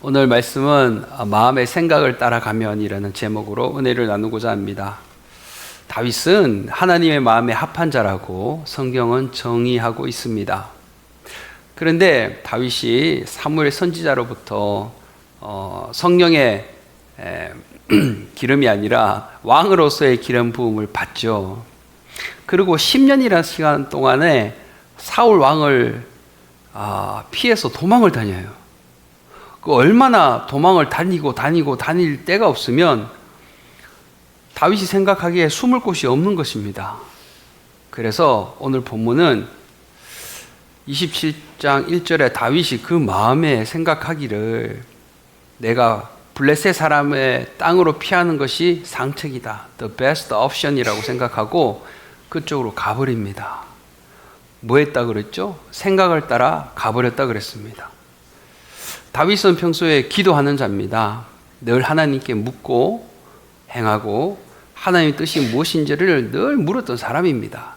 오늘 말씀은 마음의 생각을 따라가면이라는 제목으로 은혜를 나누고자 합니다. 다윗은 하나님의 마음에 합한 자라고 성경은 정의하고 있습니다. 그런데 다윗이 사무엘 선지자로부터 성령의 기름이 아니라 왕으로서의 기름 부음을 받죠. 그리고 10년이라는 시간 동안에 사울 왕을 피해서 도망을 다녀요. 얼마나 도망을 다닐 데가 없으면 다윗이 생각하기에 숨을 곳이 없는 것입니다. 그래서 오늘 본문은 27장 1절에 다윗이 그 마음에 생각하기를 내가 블레셋 사람의 땅으로 피하는 것이 상책이다. The best option이라고 생각하고 그쪽으로 가버립니다. 뭐 했다 그랬죠? 생각을 따라 가버렸다 그랬습니다. 다윗은 평소에 기도하는 자입니다. 늘 하나님께 묻고 행하고 하나님의 뜻이 무엇인지를 늘 물었던 사람입니다.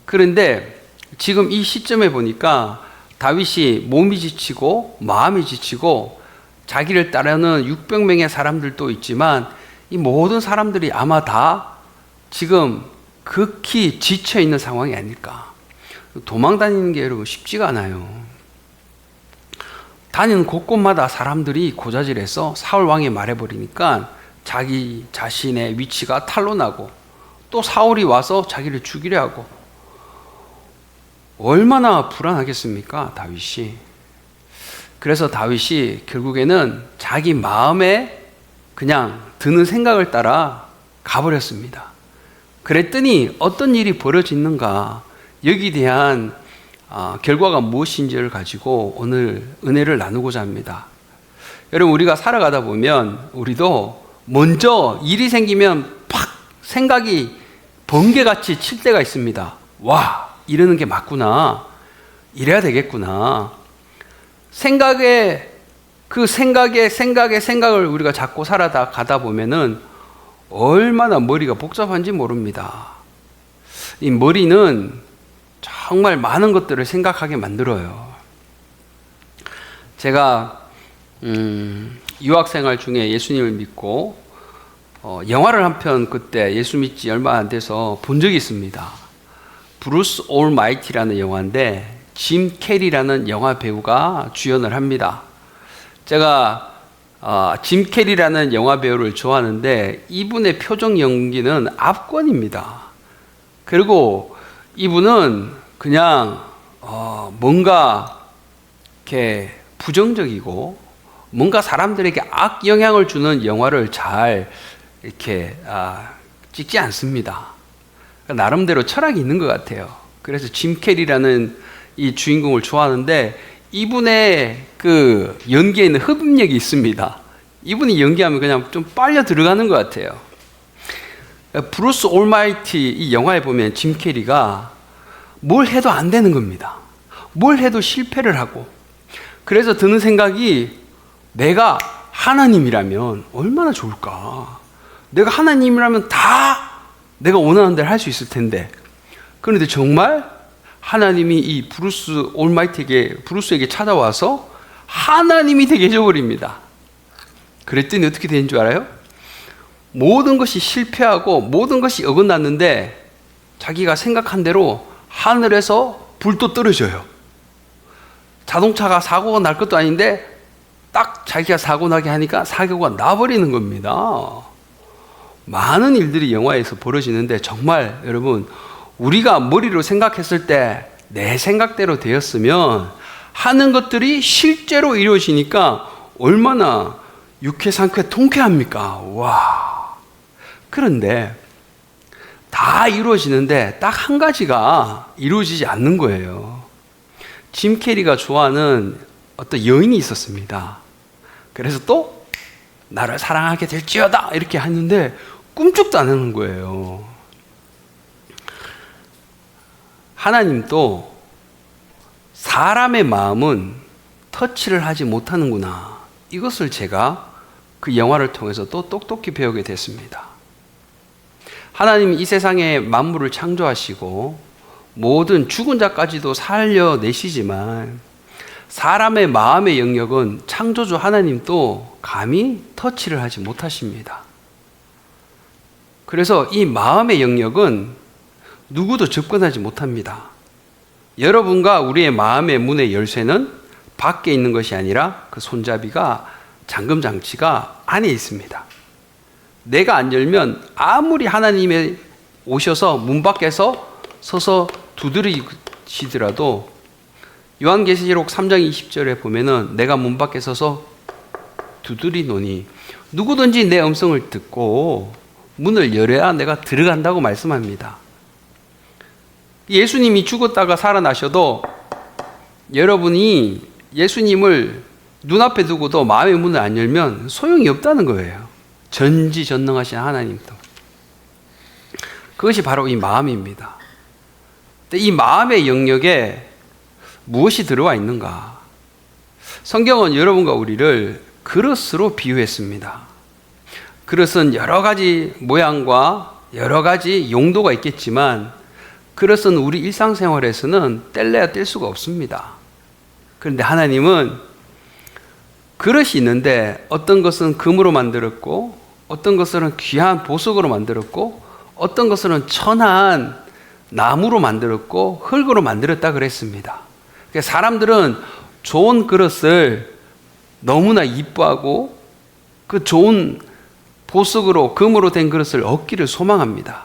그런데 지금 이 시점에 보니까 다윗이 몸이 지치고 마음이 지치고 자기를 따르는 600명의 사람들도 있지만 이 모든 사람들이 아마 다 지금 극히 지쳐있는 상황이 아닐까. 도망 다니는 게 여러분 쉽지가 않아요. 다니는 곳곳마다 사람들이 고자질해서 사울 왕이 말해버리니까 자기 자신의 위치가 탄로나고 또 사울이 와서 자기를 죽이려 하고 얼마나 불안하겠습니까, 다윗이. 그래서 다윗이 결국에는 자기 마음에 그냥 드는 생각을 따라 가버렸습니다. 그랬더니 어떤 일이 벌어지는가, 여기에 대한 결과가 무엇인지를 가지고 오늘 은혜를 나누고자 합니다. 여러분, 우리가 살아가다 보면 우리도 먼저 일이 생기면 팍 생각이 번개같이 칠 때가 있습니다. 와, 이러는 게 맞구나. 이래야 되겠구나. 생각을 우리가 자꾸 살아가다 보면은 얼마나 머리가 복잡한지 모릅니다. 이 머리는 정말 많은 것들을 생각하게 만들어요. 제가 유학생활 중에 예수님을 믿고 영화를 한 편 그때 예수 믿지 얼마 안 돼서 본 적이 있습니다. 브루스 올마이티라는 영화인데 짐 캐리라는 영화 배우가 주연을 합니다. 제가 짐 캐리라는 영화 배우를 좋아하는데 이분의 표정 연기는 압권입니다. 그리고 이분은 그냥 뭔가 이렇게 부정적이고 뭔가 사람들에게 악 영향을 주는 영화를 잘 이렇게 찍지 않습니다. 그러니까 나름대로 철학이 있는 것 같아요. 그래서 짐 캐리라는 이 주인공을 좋아하는데 이분의 그 연기에는 흡입력이 있습니다. 이분이 연기하면 그냥 좀 빨려 들어가는 것 같아요. 브루스 올마이티 이 영화에 보면 짐 캐리가 뭘 해도 안 되는 겁니다. 뭘 해도 실패를 하고. 그래서 드는 생각이 내가 하나님이라면 얼마나 좋을까. 내가 하나님이라면 다 내가 원하는 대로 할 수 있을 텐데. 그런데 정말 하나님이 이 브루스에게 찾아와서 하나님이 되게 해줘버립니다. 그랬더니 어떻게 되는 줄 알아요? 모든 것이 실패하고 모든 것이 어긋났는데 자기가 생각한 대로 하늘에서 불도 떨어져요. 자동차가 사고가 날 것도 아닌데 딱 자기가 사고 나게 하니까 사고가 나버리는 겁니다. 많은 일들이 영화에서 벌어지는데 정말 여러분, 우리가 머리로 생각했을 때 내 생각대로 되었으면 하는 것들이 실제로 이루어지니까 얼마나 유쾌, 통쾌합니까? 와. 그런데 다 이루어지는데 딱 한 가지가 이루어지지 않는 거예요. 짐 캐리가 좋아하는 어떤 여인이 있었습니다. 그래서 또 나를 사랑하게 될지어다 이렇게 하는데 꿈쩍도 안 하는 거예요. 하나님도 사람의 마음은 터치를 하지 못하는구나. 이것을 제가 그 영화를 통해서 또 똑똑히 배우게 됐습니다. 하나님이 이 세상에 만물을 창조하시고 모든 죽은 자까지도 살려내시지만 사람의 마음의 영역은 창조주 하나님도 감히 터치를 하지 못하십니다. 그래서 이 마음의 영역은 누구도 접근하지 못합니다. 여러분과 우리의 마음의 문의 열쇠는 밖에 있는 것이 아니라 그 손잡이가 잠금 장치가 안에 있습니다. 내가 안 열면 아무리 하나님이 오셔서 문 밖에서 서서 두드리시더라도 요한계시록 3장 20절에 보면은 내가 문 밖에 서서 두드리노니 누구든지 내 음성을 듣고 문을 열어야 내가 들어간다고 말씀합니다. 예수님이 죽었다가 살아나셔도 여러분이 예수님을 눈앞에 두고도 마음의 문을 안 열면 소용이 없다는 거예요. 전지전능하신 하나님도. 그것이 바로 이 마음입니다. 근데 이 마음의 영역에 무엇이 들어와 있는가? 성경은 여러분과 우리를 그릇으로 비유했습니다. 그릇은 여러 가지 모양과 여러 가지 용도가 있겠지만 그릇은 우리 일상생활에서는 뗄래야 뗄 수가 없습니다. 그런데 하나님은 그릇이 있는데 어떤 것은 금으로 만들었고 어떤 것은 귀한 보석으로 만들었고 어떤 것은 천한 나무로 만들었고 흙으로 만들었다 그랬습니다. 그러니까 사람들은 좋은 그릇을 너무나 이뻐하고 그 좋은 보석으로 금으로 된 그릇을 얻기를 소망합니다.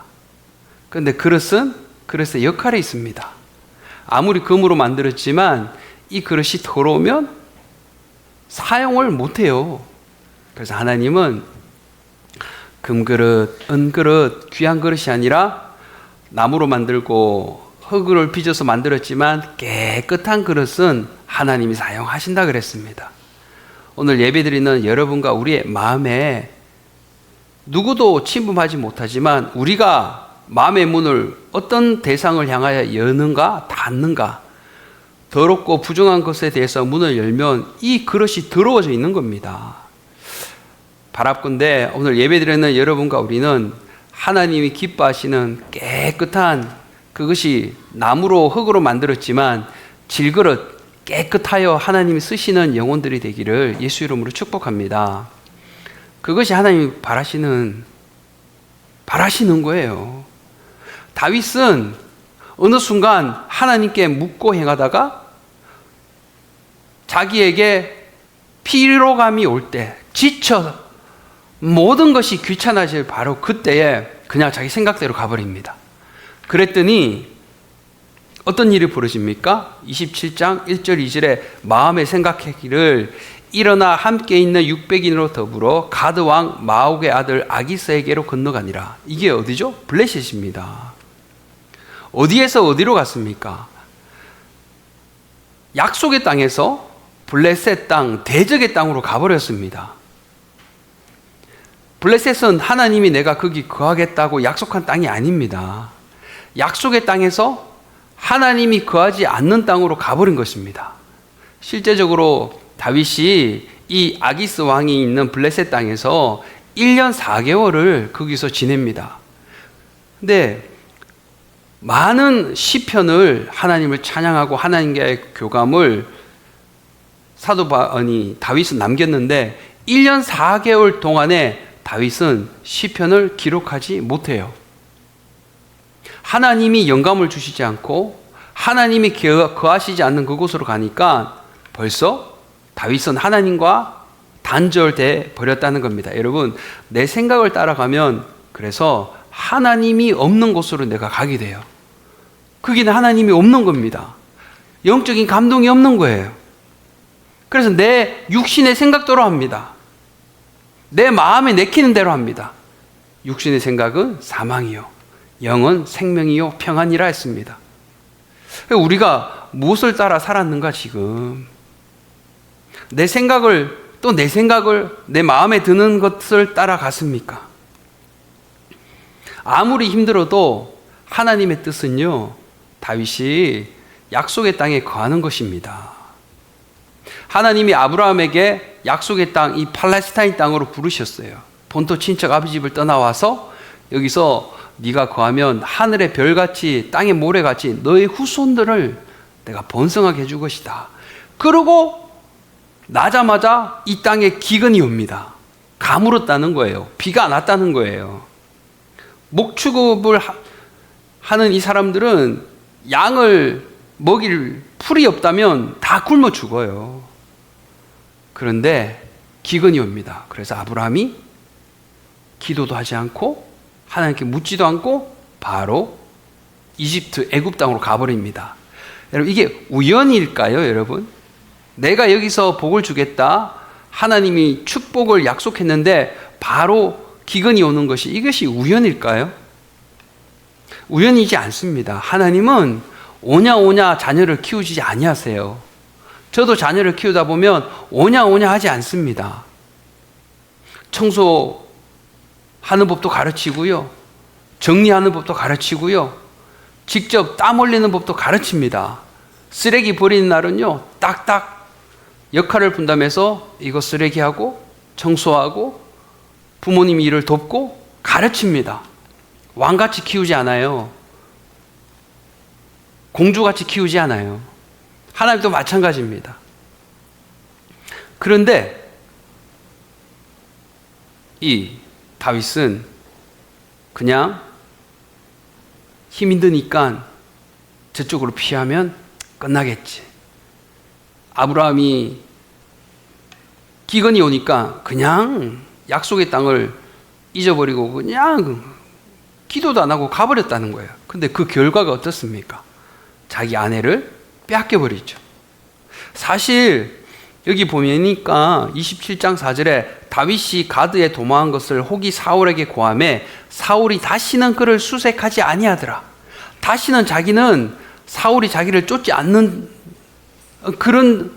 그런데 그릇의 역할이 있습니다. 아무리 금으로 만들었지만 이 그릇이 더러우면 사용을 못해요. 그래서 하나님은 금그릇, 은그릇, 귀한 그릇이 아니라 나무로 만들고 흙을 빚어서 만들었지만 깨끗한 그릇은 하나님이 사용하신다 그랬습니다. 오늘 예배드리는 여러분과 우리의 마음에 누구도 침범하지 못하지만 우리가 마음의 문을 어떤 대상을 향하여 여는가 닫는가, 더럽고 부정한 것에 대해서 문을 열면 이 그릇이 더러워져 있는 겁니다. 바랍건대 오늘 예배드리는 여러분과 우리는 하나님이 기뻐하시는 깨끗한 그것이 나무로 흙으로 만들었지만 질그릇 깨끗하여 하나님이 쓰시는 영혼들이 되기를 예수 이름으로 축복합니다. 그것이 하나님이 바라시는 거예요. 다윗은 어느 순간 하나님께 묻고 행하다가 자기에게 피로감이 올 때, 지쳐 모든 것이 귀찮아질 바로 그때에 그냥 자기 생각대로 가버립니다. 그랬더니 어떤 일이 벌어집니까? 27장 1절 2절에 마음에 생각하기를 일어나 함께 있는 600인으로 더불어 가드 왕 마옥의 아들 아기스에게로 건너가니라. 이게 어디죠? 블레셋입니다. 어디에서 어디로 갔습니까? 약속의 땅에서 블레셋 땅, 대적의 땅으로 가버렸습니다. 블레셋은 하나님이 내가 거기 거하겠다고 약속한 땅이 아닙니다. 약속의 땅에서 하나님이 거하지 않는 땅으로 가버린 것입니다. 실제적으로 다윗이 이 아기스 왕이 있는 블레셋 땅에서 1년 4개월을 거기서 지냅니다. 근데 많은 시편을 하나님을 찬양하고 하나님과의 교감을 다윗은 남겼는데 1년 4개월 동안에 다윗은 시편을 기록하지 못해요. 하나님이 영감을 주시지 않고 하나님이 거하시지 않는 그곳으로 가니까 벌써 다윗은 하나님과 단절돼 버렸다는 겁니다. 여러분, 내 생각을 따라가면 그래서 하나님이 없는 곳으로 내가 가게 돼요. 거기는 하나님이 없는 겁니다. 영적인 감동이 없는 거예요. 그래서 내 육신의 생각대로 합니다. 내 마음에 내키는 대로 합니다. 육신의 생각은 사망이요, 영은 생명이요 평안이라 했습니다. 우리가 무엇을 따라 살았는가 지금? 내 생각을 내 마음에 드는 것을 따라갔습니까? 아무리 힘들어도 하나님의 뜻은요, 다윗이 약속의 땅에 거하는 것입니다. 하나님이 아브라함에게 약속의 땅, 이 팔레스타인 땅으로 부르셨어요. 본토 친척 아버지 집을 떠나와서 여기서 네가 거하면 하늘의 별같이 땅의 모래같이 너의 후손들을 내가 번성하게 해줄 것이다. 그러고 나자마자 이 땅에 기근이 옵니다. 가물었다는 거예요. 비가 안 왔다는 거예요. 목축업을 하는 이 사람들은 양을 먹일 풀이 없다면 다 굶어 죽어요. 그런데 기근이 옵니다. 그래서 아브라함이 기도도 하지 않고 하나님께 묻지도 않고 바로 이집트 애굽 땅으로 가버립니다. 여러분, 이게 우연일까요, 여러분? 내가 여기서 복을 주겠다, 하나님이 축복을 약속했는데 바로 기근이 오는 것이, 이것이 우연일까요? 우연이지 않습니다. 하나님은 오냐 자녀를 키우지 아니하세요. 저도 자녀를 키우다 보면 오냐 하지 않습니다. 청소하는 법도 가르치고요, 정리하는 법도 가르치고요, 직접 땀 흘리는 법도 가르칩니다. 쓰레기 버리는 날은요, 딱딱 역할을 분담해서 이거 쓰레기하고 청소하고 부모님 일을 돕고 가르칩니다. 왕같이 키우지 않아요. 공주같이 키우지 않아요. 하나님도 마찬가지입니다. 그런데 이 다윗은 그냥 힘이 드니까 저쪽으로 피하면 끝나겠지. 아브라함이 기근이 오니까 그냥 약속의 땅을 잊어버리고 그냥 기도도 안 하고 가버렸다는 거예요. 근데 그 결과가 어떻습니까? 자기 아내를 빼앗겨버리죠. 사실 여기 보니까 27장 4절에 다윗이 가드에 도망한 것을 혹이 사울에게 고하매 사울이 다시는 그를 수색하지 아니하더라. 다시는 자기는 사울이 자기를 쫓지 않는 그런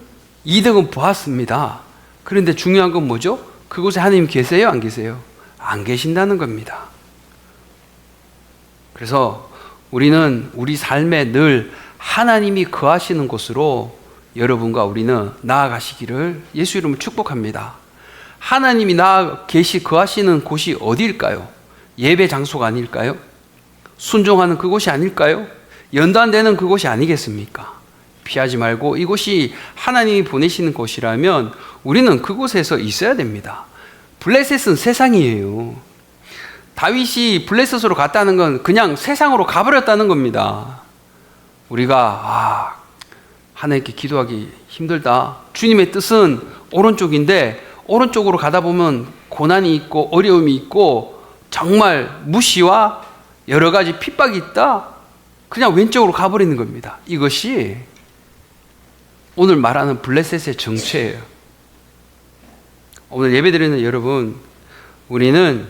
이득은 보았습니다. 그런데 중요한 건 뭐죠? 그곳에 하나님 계세요? 안 계세요? 안 계신다는 겁니다. 그래서 우리는 우리 삶에 늘 하나님이 거하시는 곳으로 여러분과 우리는 나아가시기를 예수 이름으로 축복합니다. 하나님이 거하시는 곳이 어디일까요? 예배 장소가 아닐까요? 순종하는 그곳이 아닐까요? 연단되는 그곳이 아니겠습니까? 피하지 말고 이곳이 하나님이 보내시는 곳이라면 우리는 그곳에서 있어야 됩니다. 블레셋은 세상이에요. 다윗이 블레셋으로 갔다는 건 그냥 세상으로 가버렸다는 겁니다. 우리가 하나님께 기도하기 힘들다. 주님의 뜻은 오른쪽인데 오른쪽으로 가다 보면 고난이 있고 어려움이 있고 정말 무시와 여러 가지 핍박이 있다. 그냥 왼쪽으로 가버리는 겁니다. 이것이 오늘 말하는 블레셋의 정체예요. 오늘 예배드리는 여러분, 우리는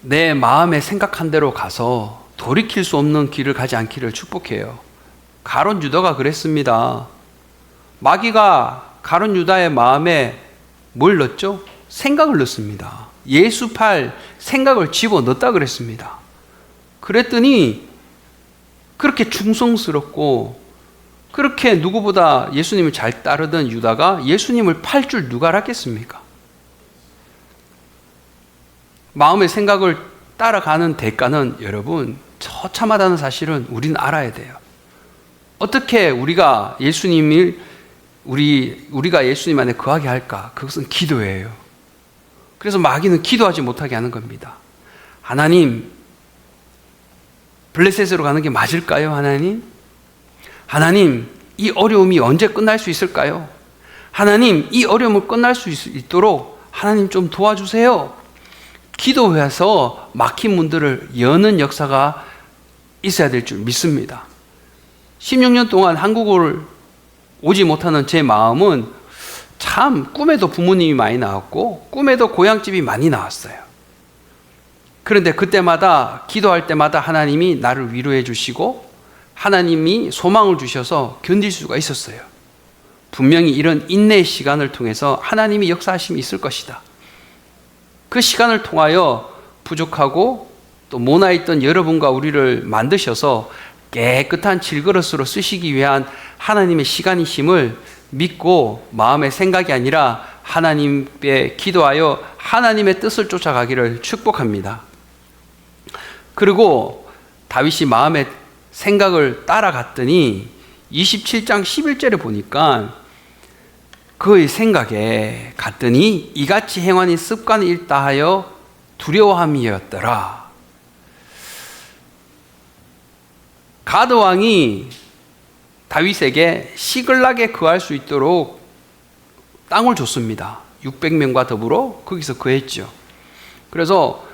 내 마음에 생각한 대로 가서 돌이킬 수 없는 길을 가지 않기를 축복해요. 가룟 유다가 그랬습니다. 마귀가 가룟 유다의 마음에 뭘 넣었죠? 생각을 넣습니다. 예수 팔 생각을 집어넣었다 그랬습니다. 그랬더니 그렇게 충성스럽고 그렇게 누구보다 예수님을 잘 따르던 유다가 예수님을 팔 줄 누가 알았겠습니까? 마음의 생각을 따라가는 대가는 여러분 처참하다는 사실은 우리는 알아야 돼요. 어떻게 우리가 우리가 예수님 안에 거하게 할까? 그것은 기도예요. 그래서 마귀는 기도하지 못하게 하는 겁니다. 하나님, 블레셋으로 가는 게 맞을까요? 하나님, 이 어려움이 언제 끝날 수 있을까요? 하나님, 이 어려움을 끝날 수 있도록 하나님 좀 도와주세요. 기도해서 막힌 문들을 여는 역사가 있어야 될 줄 믿습니다. 16년 동안 한국을 오지 못하는 제 마음은 참 꿈에도 부모님이 많이 나왔고 꿈에도 고향집이 많이 나왔어요. 그런데 그때마다 기도할 때마다 하나님이 나를 위로해 주시고 하나님이 소망을 주셔서 견딜 수가 있었어요. 분명히 이런 인내의 시간을 통해서 하나님이 역사하심이 있을 것이다. 그 시간을 통하여 부족하고 또 모나있던 여러분과 우리를 만드셔서 깨끗한 질그릇으로 쓰시기 위한 하나님의 시간이심을 믿고 마음의 생각이 아니라 하나님께 기도하여 하나님의 뜻을 쫓아가기를 축복합니다. 그리고 다윗이 마음의 생각을 따라갔더니 27장 11절에 보니까 그의 생각에 갔더니 이같이 행하니 습관을 잃다 하여 두려워함이었더라. 가드 왕이 다윗에게 시글락에 거할 수 있도록 땅을 줬습니다. 600명과 더불어 거기서 거했죠. 그래서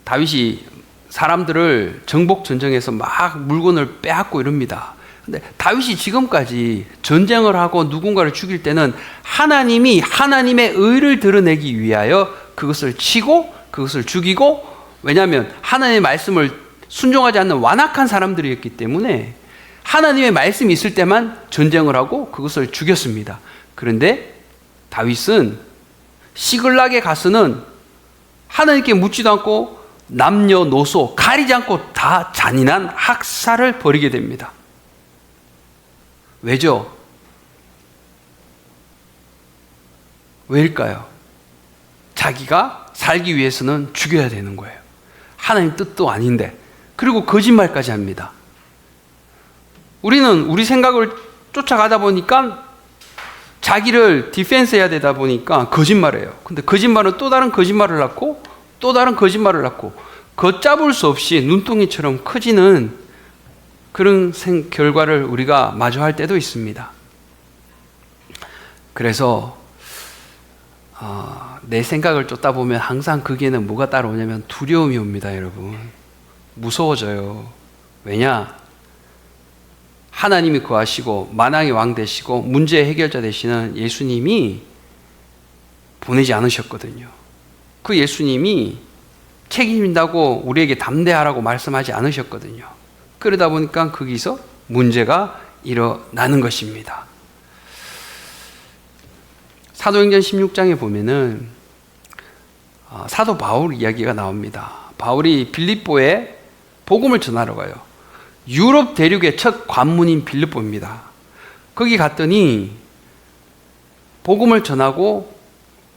다윗이 사람들을 정복 전쟁에서 막 물건을 빼앗고 이럽니다. 근데 다윗이 지금까지 전쟁을 하고 누군가를 죽일 때는 하나님이 하나님의 의를 드러내기 위하여 그것을 치고 그것을 죽이고, 왜냐하면 하나님의 말씀을 순종하지 않는 완악한 사람들이었기 때문에 하나님의 말씀이 있을 때만 전쟁을 하고 그것을 죽였습니다. 그런데 다윗은 시글락에 가서는 하나님께 묻지도 않고 남녀노소 가리지 않고 다 잔인한 학살을 벌이게 됩니다. 왜죠? 왜일까요? 자기가 살기 위해서는 죽여야 되는 거예요. 하나님 뜻도 아닌데. 그리고 거짓말까지 합니다. 우리는 우리 생각을 쫓아가다 보니까 자기를 디펜스 해야 되다 보니까 거짓말해요. 근데 거짓말은 또 다른 거짓말을 낳고 또 다른 거짓말을 낳고 걷잡을 수 없이 눈덩이처럼 커지는 그런 결과를 우리가 마주할 때도 있습니다. 그래서 내 생각을 쫓다 보면 항상 거기에는 뭐가 따라오냐면 두려움이 옵니다, 여러분. 무서워져요. 왜냐? 하나님이 거하시고 만왕의 왕 되시고 문제의 해결자 되시는 예수님이 보내지 않으셨거든요. 그 예수님이 책임진다고 우리에게 담대하라고 말씀하지 않으셨거든요. 그러다 보니까 거기서 문제가 일어나는 것입니다. 사도행전 16장에 보면은 사도 바울 이야기가 나옵니다. 바울이 빌립보에 복음을 전하러 가요. 유럽 대륙의 첫 관문인 빌립보입니다. 거기 갔더니 복음을 전하고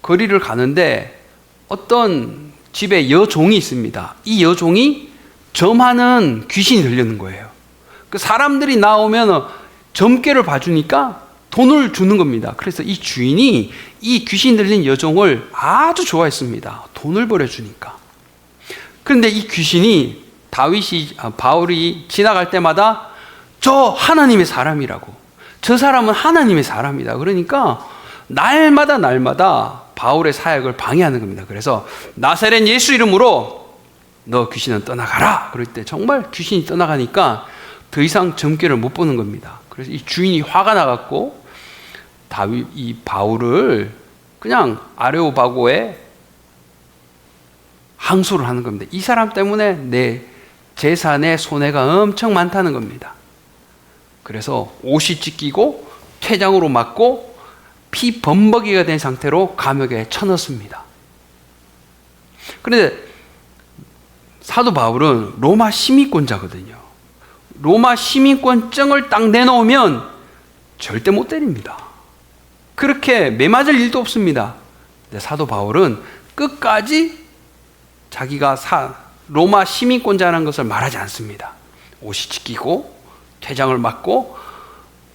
거리를 가는데 어떤 집에 여종이 있습니다. 이 여종이 점하는 귀신이 들리는 거예요. 그 사람들이 나오면 점괘를 봐주니까 돈을 주는 겁니다. 그래서 이 주인이 이 귀신 들린 여종을 아주 좋아했습니다. 돈을 벌어주니까. 그런데 이 귀신이 바울이 지나갈 때마다 저 하나님의 사람이라고, 저 사람은 하나님의 사람이다. 그러니까 날마다 바울의 사역을 방해하는 겁니다. 그래서 나사렛 예수 이름으로 너 귀신은 떠나가라. 그럴 때 정말 귀신이 떠나가니까 더 이상 점괘를 못 보는 겁니다. 그래서 이 주인이 화가 나갖고 이 바울을 그냥 아레오바고에 항소를 하는 겁니다. 이 사람 때문에 내 재산에 손해가 엄청 많다는 겁니다. 그래서 옷이 찢기고 퇴장으로 맞고 피 범벅이가 된 상태로 감옥에 쳐넣습니다. 그런데 사도 바울은 로마 시민권자거든요. 로마 시민권증을 딱 내놓으면 절대 못 때립니다. 그렇게 매맞을 일도 없습니다. 근데 사도 바울은 끝까지 자기가 로마 시민권자라는 것을 말하지 않습니다. 옷이 찢기고 퇴장을 맞고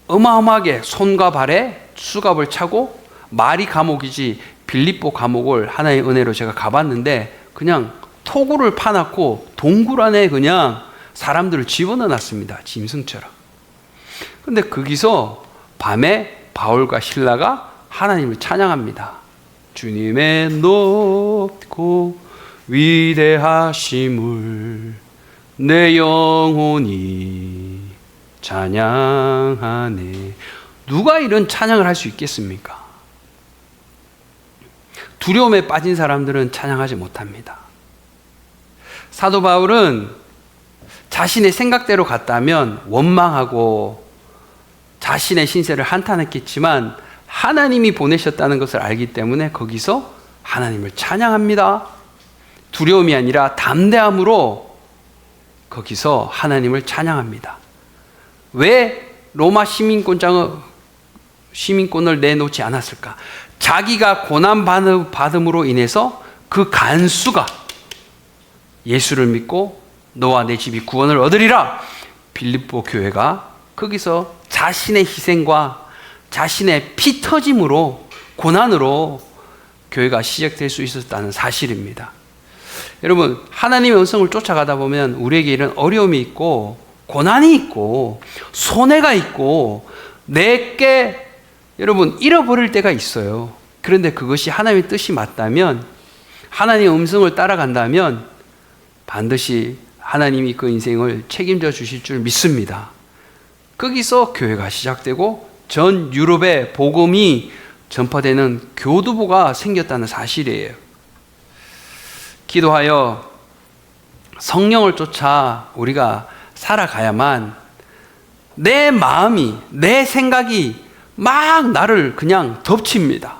어마어마하게 손과 발에 수갑을 차고, 말이 감옥이지 빌립보 감옥을 하나의 은혜로 제가 가봤는데 그냥 토구를 파놨고 동굴 안에 그냥 사람들을 집어넣어 놨습니다. 짐승처럼. 근데 거기서 밤에 바울과 실라가 하나님을 찬양합니다. 주님의 높고 위대하심을 내 영혼이 찬양하네. 누가 이런 찬양을 할 수 있겠습니까? 두려움에 빠진 사람들은 찬양하지 못합니다. 사도 바울은 자신의 생각대로 갔다면 원망하고 자신의 신세를 한탄했겠지만 하나님이 보내셨다는 것을 알기 때문에 거기서 하나님을 찬양합니다. 두려움이 아니라 담대함으로 거기서 하나님을 찬양합니다. 왜 로마 시민권을 내놓지 않았을까? 자기가 고난받음으로 인해서 그 간수가 예수를 믿고 너와 내 집이 구원을 얻으리라, 빌립보 교회가 거기서 자신의 희생과 자신의 피 터짐으로, 고난으로 교회가 시작될 수 있었다는 사실입니다. 여러분, 하나님의 음성을 쫓아가다 보면 우리에게 이런 어려움이 있고 고난이 있고 손해가 있고 내게 여러분 잃어버릴 때가 있어요. 그런데 그것이 하나님의 뜻이 맞다면, 하나님의 음성을 따라간다면 반드시 하나님이 그 인생을 책임져 주실 줄 믿습니다. 거기서 교회가 시작되고 전 유럽에 복음이 전파되는 교두보가 생겼다는 사실이에요. 기도하여 성령을 쫓아 우리가 살아가야만 내 마음이, 내 생각이 막 나를 그냥 덮칩니다.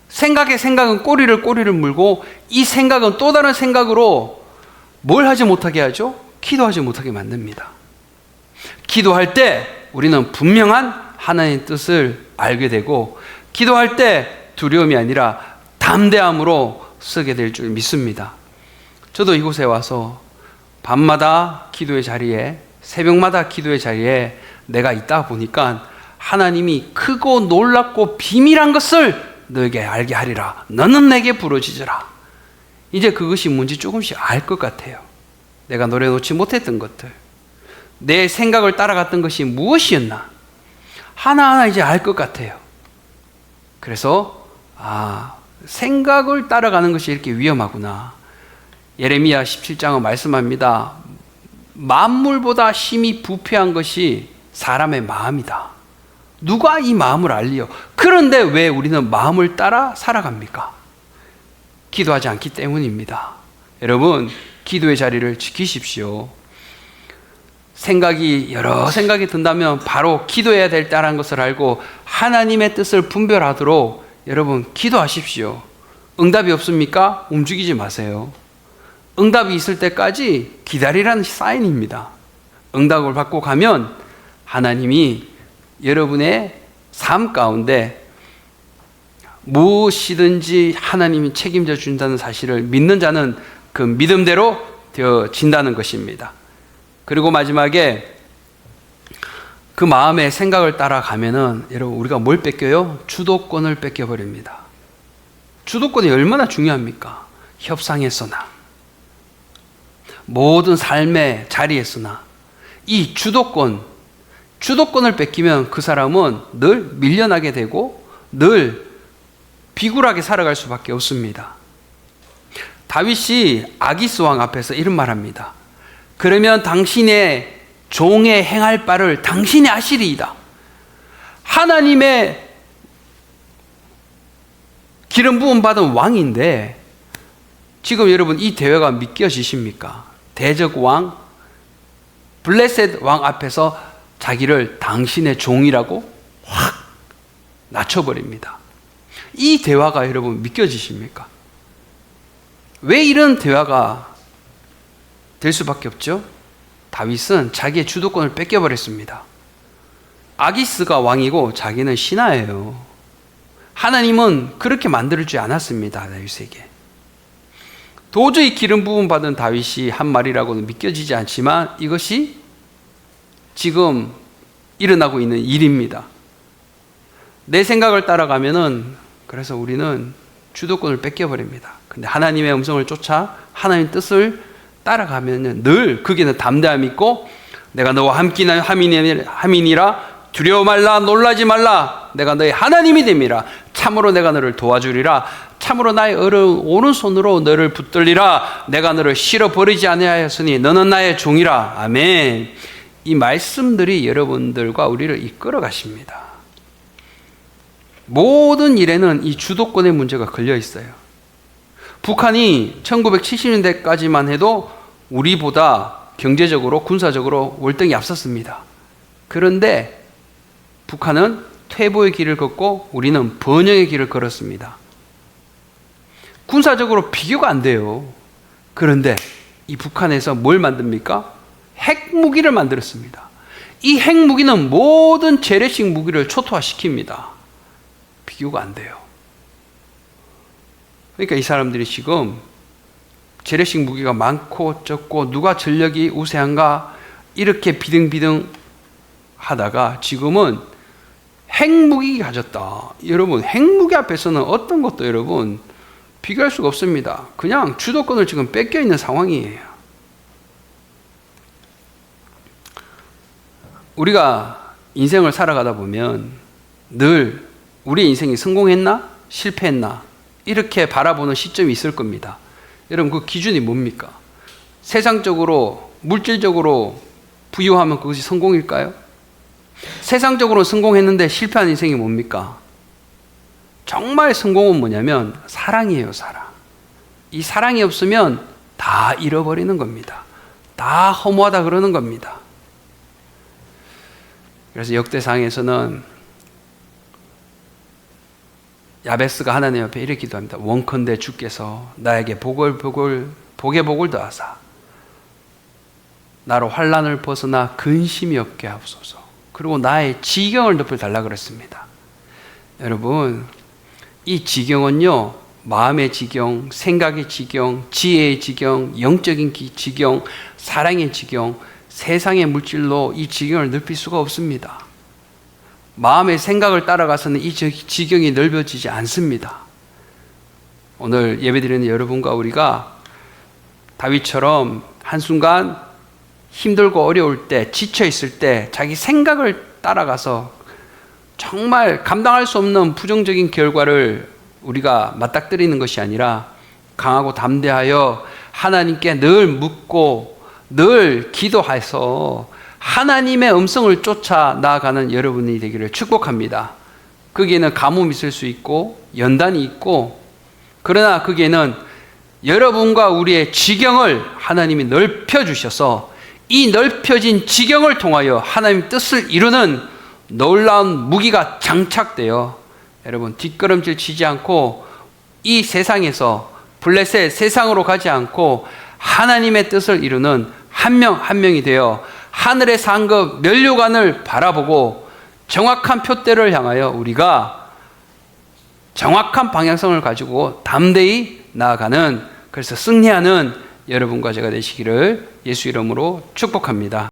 생각은 꼬리를 물고 이 생각은 또 다른 생각으로 뭘 하지 못하게 하죠? 기도하지 못하게 만듭니다. 기도할 때 우리는 분명한 하나님의 뜻을 알게 되고, 기도할 때 두려움이 아니라 담대함으로 쓰게 될 줄 믿습니다. 저도 이곳에 와서 밤마다 기도의 자리에, 새벽마다 기도의 자리에 내가 있다 보니까 하나님이 크고 놀랍고 비밀한 것을 너에게 알게 하리라. 너는 내게 부르짖으라. 이제 그것이 뭔지 조금씩 알 것 같아요. 내가 노래 놓지 못했던 것들, 내 생각을 따라갔던 것이 무엇이었나, 하나하나 이제 알 것 같아요. 그래서 생각을 따라가는 것이 이렇게 위험하구나. 예레미야 17장은 말씀합니다. 만물보다 심히 부패한 것이 사람의 마음이다. 누가 이 마음을 알리요? 그런데 왜 우리는 마음을 따라 살아갑니까? 기도하지 않기 때문입니다. 여러분, 기도의 자리를 지키십시오. 여러 생각이 든다면 바로 기도해야 될 때라는 것을 알고 하나님의 뜻을 분별하도록 여러분 기도하십시오. 응답이 없습니까? 움직이지 마세요. 응답이 있을 때까지 기다리라는 사인입니다. 응답을 받고 가면 하나님이 여러분의 삶 가운데 무엇이든지 하나님이 책임져 준다는 사실을 믿는 자는 그 믿음대로 되어진다는 것입니다. 그리고 마지막에 그 마음의 생각을 따라가면은 여러분 우리가 뭘 뺏겨요? 주도권을 뺏겨버립니다. 주도권이 얼마나 중요합니까? 협상에서나 모든 삶의 자리에서나 이 주도권을 뺏기면 그 사람은 늘 밀려나게 되고 늘 비굴하게 살아갈 수밖에 없습니다. 다윗이 아기스 왕 앞에서 이런 말합니다. 그러면 당신의 종의 행할 바를 당신이 아시리이다. 하나님의 기름 부음 받은 왕인데 지금 여러분 이 대화가 믿겨지십니까? 대적 왕, 블레셋 왕 앞에서 자기를 당신의 종이라고 확 낮춰버립니다. 이 대화가 여러분 믿겨지십니까? 왜 이런 대화가 될 수밖에 없죠? 다윗은 자기의 주도권을 뺏겨버렸습니다. 아기스가 왕이고 자기는 신하예요. 하나님은 그렇게 만들어주지 않았습니다. 다윗에게. 도저히 기름 부음 받은 다윗이 한 말이라고는 믿겨지지 않지만 이것이 지금 일어나고 있는 일입니다. 내 생각을 따라가면은 그래서 우리는 주도권을 뺏겨버립니다. 근데 하나님의 음성을 쫓아 하나님의 뜻을 따라가면 늘 거기는 담대함이 있고 내가 너와 함이니라 두려워 말라 놀라지 말라 내가 너의 하나님이 됨이라 참으로 내가 너를 도와주리라 참으로 나의 오른손으로 너를 붙들리라 내가 너를 실어버리지 아니하였으니 너는 나의 종이라. 아멘. 이 말씀들이 여러분들과 우리를 이끌어 가십니다. 모든 일에는 이 주도권의 문제가 걸려 있어요. 북한이 1970년대까지만 해도 우리보다 경제적으로 군사적으로 월등히 앞섰습니다. 그런데 북한은 퇴보의 길을 걷고 우리는 번영의 길을 걸었습니다. 군사적으로 비교가 안 돼요. 그런데 이 북한에서 뭘 만듭니까? 핵무기를 만들었습니다. 이 핵무기는 모든 재래식 무기를 초토화시킵니다. 비교가 안 돼요. 그러니까 이 사람들이 지금 재래식 무기가 많고 적고 누가 전력이 우세한가 이렇게 비등비등 하다가 지금은 핵무기 가졌다. 여러분, 핵무기 앞에서는 어떤 것도 여러분 비교할 수가 없습니다. 그냥 주도권을 지금 뺏겨 있는 상황이에요. 우리가 인생을 살아가다 보면 늘 우리 인생이 성공했나? 실패했나? 이렇게 바라보는 시점이 있을 겁니다. 여러분, 그 기준이 뭡니까? 세상적으로, 물질적으로 부유하면 그것이 성공일까요? 세상적으로 성공했는데 실패한 인생이 뭡니까? 정말 성공은 뭐냐면 사랑이에요, 사랑. 이 사랑이 없으면 다 잃어버리는 겁니다. 다 허무하다 그러는 겁니다. 그래서 역대상에서는 야베스가 하나님 앞에 이렇게 기도합니다. 원컨대 주께서 나에게 복의 복을 더하사 나로 환난을 벗어나 근심이 없게 하옵소서. 그리고 나의 지경을 높여달라 그랬습니다. 여러분, 이 지경은요, 마음의 지경, 생각의 지경, 지혜의 지경, 영적인 지경, 사랑의 지경, 세상의 물질로 이 지경을 넓힐 수가 없습니다. 마음의 생각을 따라가서는 이 지경이 넓어지지 않습니다. 오늘 예배드리는 여러분과 우리가 다윗처럼 한순간 힘들고 어려울 때, 지쳐 있을 때 자기 생각을 따라가서 정말 감당할 수 없는 부정적인 결과를 우리가 맞닥뜨리는 것이 아니라 강하고 담대하여 하나님께 늘 묻고 늘 기도해서 하나님의 음성을 쫓아 나아가는 여러분이 되기를 축복합니다. 거기에는 가뭄이 있을 수 있고 연단이 있고, 그러나 거기에는 여러분과 우리의 지경을 하나님이 넓혀주셔서 이 넓혀진 지경을 통하여 하나님의 뜻을 이루는 놀라운 무기가 장착되어 여러분 뒷걸음질 치지 않고 이 세상에서 블레셋 세상으로 가지 않고 하나님의 뜻을 이루는 한 명 한 명이 되어 하늘의 상급 면류관을 바라보고 정확한 표대를 향하여 우리가 정확한 방향성을 가지고 담대히 나아가는, 그래서 승리하는 여러분과 제가 되시기를 예수 이름으로 축복합니다.